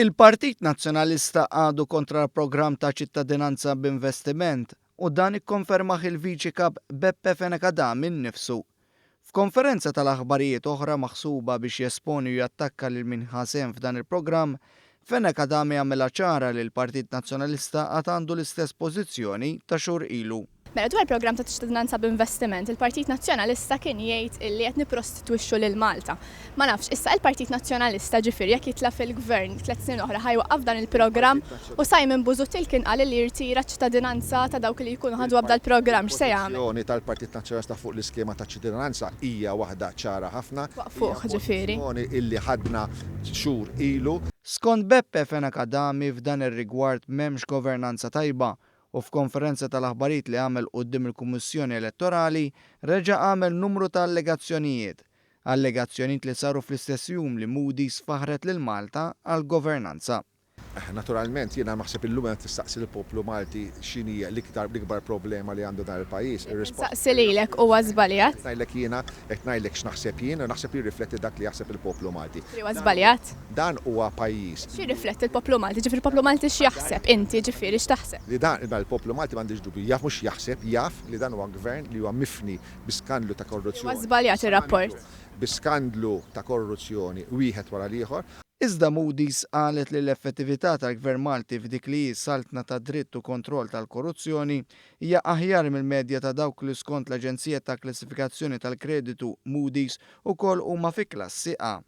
Il-Partit Nazzjonalista għadu kontra l-programm ta' ċittadinanza b'investiment u dan ikkonfermaħ il-Viċi Kap Beppe Fenekadami nnifsu. F'konferenza tal-aħbarijiet oħra maħsuba biex jesponi u jattakka lil min ħasem f'dan il-programm, Fenekadami għamela ċara li l-Partit Nazzjonalista għad għandu l-istess pożizzjoni ta' xhur ilu. Mela dwar il-programm ta' ċittadinanza b'investiment, il-Partit Nazzjonalista kien jgħid illi qed nipprostitwixxu lil Malta. Ma nafx, issa il-Partit Nazzjonalista ġifieri jekk jitla fil-gvern 3 snin oħra ħajwaqqaf dan il-programm u Simon Busuttil kien qal li jirtira ċittadinanza ta' dawk li jkunu ħadu għabda l-programm x'se jagħmel. Il-pożizzjoni tal-Partit Nazzjonalista fuq l-iskema ta' ċittadinanza hija waħda ċara ħafna. Fuq ġifieri. Illi ħadna xhur ilu. Skont Beppe Fenekadami f'dan ir-rigward m'hemmx governanza tajba u f'konferenza tal-aħbarijiet li għamel quddiem il-Kummissjoni Elettorali reġa' għamel numru ta' allegazzjonijiet. Allegazzjonijiet li saru fl-istess jum li Moody's faħret lil Malta għal governanza. Naturalment jiena naħseb illum qed tistaqsi l-poplu Malti x'inhi l-ikbar problema li għandu dan il-pajjiż. Saqsi lilek huwa żbaljat? Ngħidlek jiena qed ngħidlek x'naħseb jien u naħseb jirrifletti dak li jaħseb il-poplu Malti. Huwa żbaljat? Dan huwa pajjiż. X'jirrifletti l-poplu Malti? Ġifieri il-poplu Malti x'jaħseb inti ġifieri x'taħseb? Li dan il-poplu Malti m'għandix dubju jaf mhux jaħseb jaf li dan huwa gvern li huwa mifni bi skandlu ta' korruzzjoni. Huwa żbaljat ir-rapport. Bi skandlu ta' korruzzjoni wieħed wara l-ieħor. Iżda Moody's qalet li l-effettività tal-Gvern Malti f'dik li saltna ta' dritt u kontroll tal-korruzzjoni hija aħjar mill-medja ta' dawk li skont l-Aġenzija ta' Klassifikazzjoni tal-Kreditu Moody's ukoll huma fi klassi A.